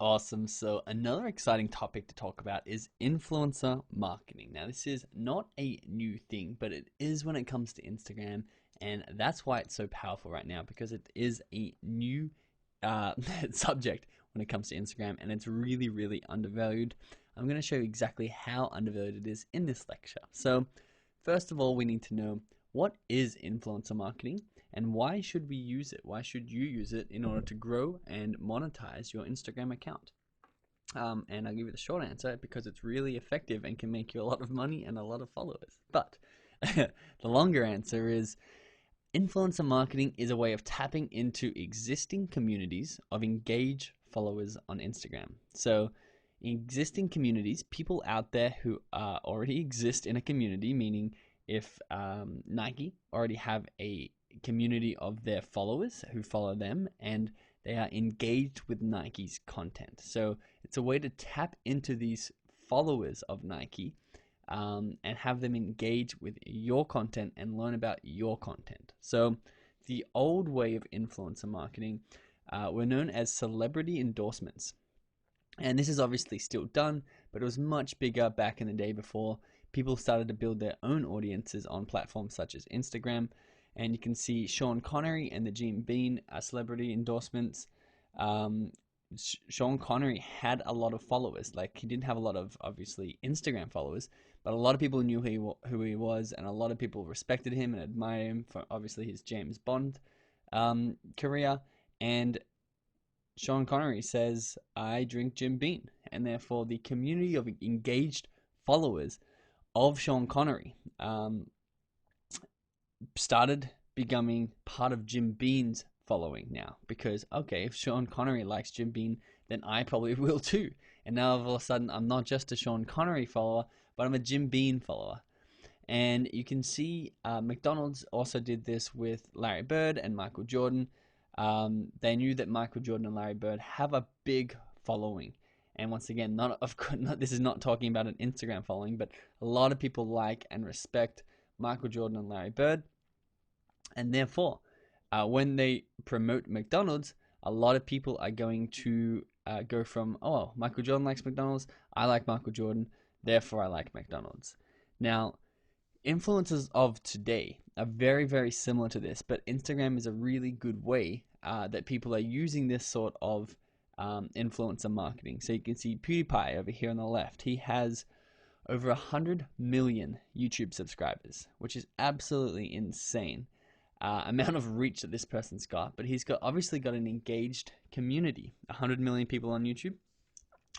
Awesome. So, another exciting topic to talk about is influencer marketing. Now, this is not a new thing, but it is when it comes to Instagram, and that's why it's so powerful right now because it is a new uh, subject when it comes to Instagram, and it's really, really undervalued. I'm going to show you exactly how undervalued it is in this lecture. So, first of all, we need to know what is influencer marketing and why should we use it? Why should you use it in order to grow and monetize your Instagram account? And I'll give you the short answer because it's really effective and can make you a lot of money and a lot of followers. But the longer answer is influencer marketing is a way of tapping into existing communities of engaged followers on Instagram. So, existing communities, people out there who already exist in a community, meaning if Nike already have a community of their followers who follow them and they are engaged with Nike's content. So it's a way to tap into these followers of Nike and have them engage with your content and learn about your content. So the old way of influencer marketing were known as celebrity endorsements. And this is obviously still done, but it was much bigger back in the day before people started to build their own audiences on platforms such as Instagram. And you can see Sean Connery and the Jim Beam celebrity endorsements. Um, Sean Connery had a lot of followers. Like, he didn't have a lot of obviously Instagram followers, but a lot of people knew who he was, and a lot of people respected him and admired him for obviously his James Bond career. And Sean Connery says, I drink Jim Beam. And therefore, the community of engaged followers of Sean Connery started becoming part of Jim Beam's following now. Because, okay, if Sean Connery likes Jim Beam, then I probably will too. And now all of a sudden, I'm not just a Sean Connery follower, but I'm a Jim Beam follower. And you can see McDonald's also did this with Larry Bird and Michael Jordan. They knew that Michael Jordan and Larry Bird have a big following. And once again, this is not talking about an Instagram following, but a lot of people like and respect Michael Jordan and Larry Bird. And therefore, when they promote McDonald's, a lot of people are going to go from, oh, Michael Jordan likes McDonald's, I like Michael Jordan, therefore I like McDonald's. Now, influencers of today are very, very similar to this, but Instagram is a really good way that people are using this sort of influencer marketing. So you can see PewDiePie over here on the left. He has over 100 million YouTube subscribers, which is absolutely insane amount of reach that this person's got. But he's obviously got an engaged community. 100 million people on YouTube.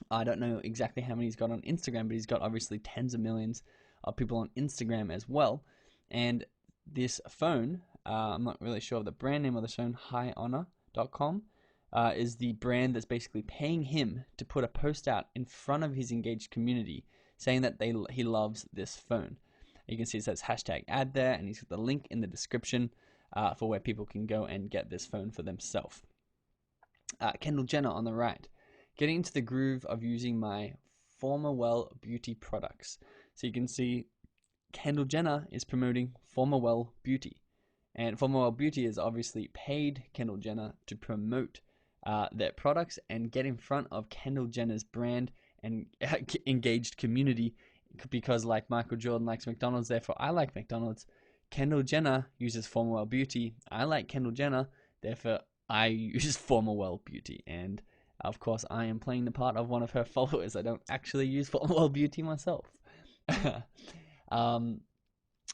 I don't know exactly how many he's got on Instagram, but he's got obviously tens of millions of people on Instagram as well. And this phone, I'm not really sure of the brand name of this phone, highhonor.com, is the brand that's basically paying him to put a post out in front of his engaged community saying that he loves this phone. You can see it says hashtag ad there, and he's got the link in the description for where people can go and get this phone for themselves. Kendall Jenner on the right, getting into the groove of using my Formawell Beauty products. So you can see Kendall Jenner is promoting Formawell Beauty. And Formawell Beauty has obviously paid Kendall Jenner to promote their products and get in front of Kendall Jenner's brand and engaged community, because like Michael Jordan likes McDonald's, therefore I like McDonald's. Kendall Jenner uses Formawell Beauty. I like Kendall Jenner, therefore I use Formawell Beauty. And of course, I am playing the part of one of her followers. I don't actually use Formawell Beauty myself.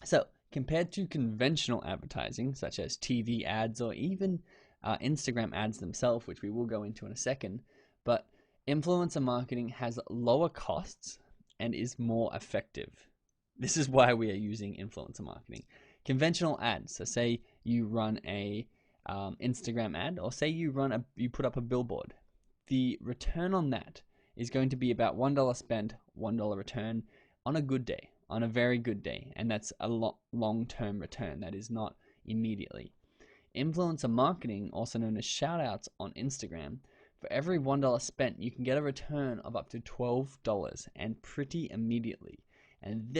So, compared to conventional advertising, such as TV ads or even Instagram ads themselves, which we will go into in a second, but influencer marketing has lower costs and is more effective. This is why we are using influencer marketing. Conventional ads, so say you run a Instagram ad, or say you put up a billboard. The return on that is going to be about $1 spent, $1 return on a good day, on a very good day, and that's a long-term return. That is not immediately. Influencer marketing, also known as shoutouts on Instagram, for every $1 spent, you can get a return of up to $12, and pretty immediately. And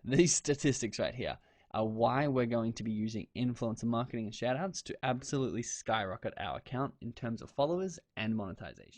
these statistics right here are why we're going to be using influencer marketing and shoutouts to absolutely skyrocket our account in terms of followers and monetization.